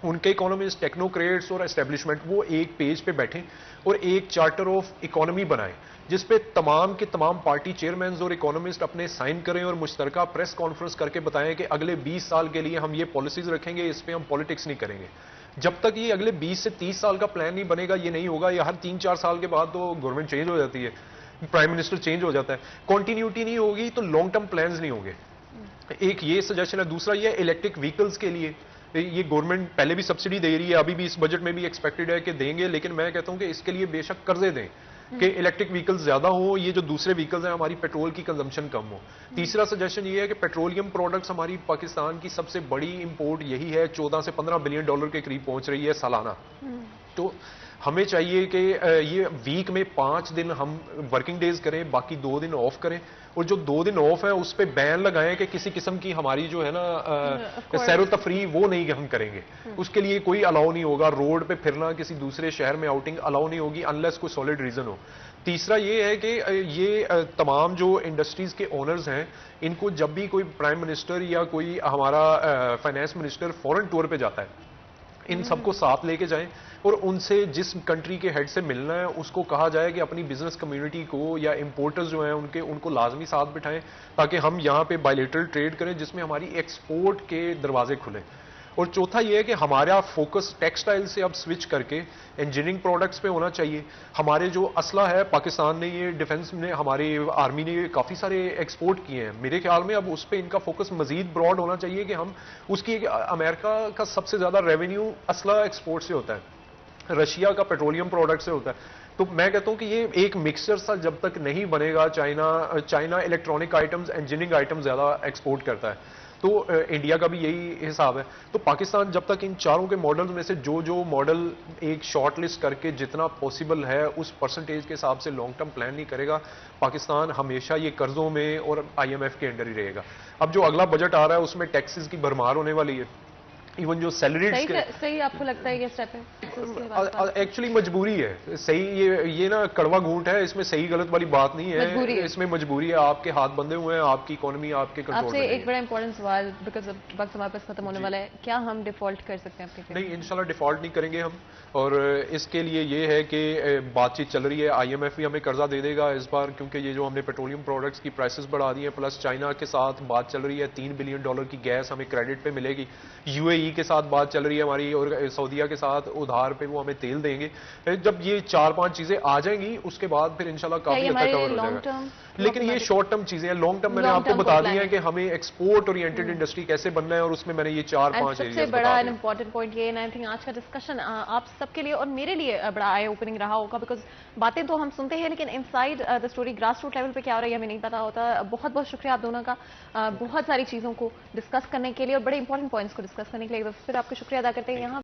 उनके इकोनॉमिस्ट, टेक्नोक्रेट्स और एस्टेब्लिशमेंट वो एक पेज पे बैठे और एक चार्टर ऑफ इकोनॉमी बनाएं जिसपे तमाम के तमाम पार्टी चेयरमैन और इकोनॉमिस्ट अपने साइन करें और मुश्तरका प्रेस कॉन्फ्रेंस करके बताएं कि अगले 20 साल के लिए हम ये पॉलिसीज रखेंगे, इस पे हम पॉलिटिक्स नहीं करेंगे। जब तक ये अगले 20 से 30 साल का प्लान नहीं बनेगा ये नहीं होगा। या हर 3-4 साल के बाद तो गवर्नमेंट चेंज हो जाती है, प्राइम मिनिस्टर चेंज हो जाता है, कॉन्टिन्यूटी नहीं होगी तो लॉन्ग टर्म प्लान्स नहीं होंगे। एक ये सजेशन है। दूसरा ये इलेक्ट्रिक व्हीकल्स के लिए ये गवर्नमेंट पहले भी सब्सिडी दे रही है, अभी भी इस बजट में भी एक्सपेक्टेड है कि देंगे, लेकिन मैं कहता हूं कि इसके लिए बेशक कर्जे दें कि इलेक्ट्रिक व्हीकल्स ज्यादा हो, ये जो दूसरे व्हीकल्स हैं हमारी पेट्रोल की कंजम्पशन कम हो। तीसरा सजेशन ये है कि पेट्रोलियम प्रोडक्ट्स हमारी पाकिस्तान की सबसे बड़ी इंपोर्ट यही है, 14 से 15 बिलियन डॉलर के करीब पहुंच रही है सालाना। तो हमें चाहिए कि ये वीक में 5 दिन हम वर्किंग डेज करें, बाकी 2 दिन ऑफ करें, और जो 2 दिन ऑफ है उस पर बैन लगाएं कि किसी किस्म की हमारी जो है ना सैरो तफरी वो नहीं हम करेंगे। उसके लिए कोई अलाउ नहीं होगा, रोड पे फिरना, किसी दूसरे शहर में आउटिंग अलाउ नहीं होगी अनलेस कोई सॉलिड रीजन हो। तीसरा ये है कि ये तमाम जो इंडस्ट्रीज के ओनर्स हैं इनको जब भी कोई प्राइम मिनिस्टर या कोई हमारा फाइनेंस मिनिस्टर फॉरेन टूर पे जाता है, इन सबको साथ लेके जाएं और उनसे जिस कंट्री के हेड से मिलना है उसको कहा जाए कि अपनी बिजनेस कम्युनिटी को या इंपोर्टर्स जो हैं उनको लाजमी साथ बिठाएं ताकि हम यहाँ पे बायलैटरल ट्रेड करें जिसमें हमारी एक्सपोर्ट के दरवाजे खुलें। और चौथा ये है कि हमारा फोकस टेक्सटाइल से अब स्विच करके इंजीनियरिंग प्रोडक्ट्स पे होना चाहिए। हमारे जो असला है पाकिस्तान ने, ये डिफेंस ने, हमारी आर्मी ने काफ़ी सारे एक्सपोर्ट किए हैं। मेरे ख्याल में अब उस पर इनका फोकस मजीद ब्रॉड होना चाहिए कि हम उसकी, अमेरिका का सबसे ज़्यादा रेवेन्यू असला एक्सपोर्ट से होता है, रशिया का पेट्रोलियम प्रोडक्ट से होता है। तो मैं कहता हूं कि ये एक मिक्सचर सा जब तक नहीं बनेगा, China electronic items, engineering items ज्यादा एक्सपोर्ट करता है, तो इंडिया का भी यही हिसाब है। तो पाकिस्तान जब तक इन चारों के मॉडल में से जो मॉडल एक शॉर्ट लिस्ट करके जितना पॉसिबल है उस परसेंटेज के हिसाब से लॉन्ग टर्म प्लान नहीं करेगा, पाकिस्तान हमेशा ये कर्जों में और IMF के अंडर ही रहेगा। अब जो अगला बजट आ रहा है उसमें टैक्सेस की भरमार होने वाली है, इवन जो सैलरीड सही आपको लगता है ये स्टेप है? एक्चुअली मजबूरी है। सही ये ना कड़वा घूंट है, इसमें सही गलत वाली बात नहीं है, इसमें मजबूरी है। आपके हाथ बंधे हुए हैं, आपकी इकोनॉमी आपके कंट्रोल में। आपसे एक बड़ा इंपॉर्टेंट सवाल, बिकॉज वक्त हमारे पास खत्म होने वाला है, क्या हम डिफॉल्ट कर सकते हैं आपके? नहीं, इंशाल्लाह डिफॉल्ट नहीं करेंगे हम, और इसके लिए ये है कि बातचीत चल रही है, IMF भी हमें कर्जा दे देगा इस बार, क्योंकि ये जो हमने पेट्रोलियम प्रोडक्ट्स की प्राइसेस बढ़ा दी है, प्लस चाइना के साथ बात चल रही है, 3 बिलियन डॉलर की गैस हमें क्रेडिट पे मिलेगी, UAE के साथ बात चल रही है हमारी, और सऊदीया के साथ उधार पे वो हमें तेल देंगे। जब ये 4-5 चीजें आ जाएंगी उसके बाद फिर इंशाल्लाह काफी हद तक कवर हो जाएगा। लेकिन ये शॉर्ट टर्म चीजें हैं, लॉन्ग टर्म मैंने आपको बता दिया है कि हमें एक्सपोर्ट ओरिएंटेड इंडस्ट्री कैसे बनना है, और उसमें मैंने ये 4-5 एरियाज सबसे बड़ा इंपॉर्टेंट पॉइंट ये, आई थिंक आज का डिस्कशन आप सबके लिए और मेरे लिए बड़ा आई ओपनिंग रहा होगा, बिकॉज बातें तो हम सुनते हैं लेकिन inside the story grass root level पे क्या हो रहा है हमें नहीं पता होता। बहुत बहुत शुक्रिया आप दोनों का, बहुत सारी चीजों को डिस्कस करने के लिए और बड़े इंपॉर्टेंट पॉइंट्स को डिस्कस करने के लिए फिर आपको शुक्रिया अदा करते हैं। यहाँ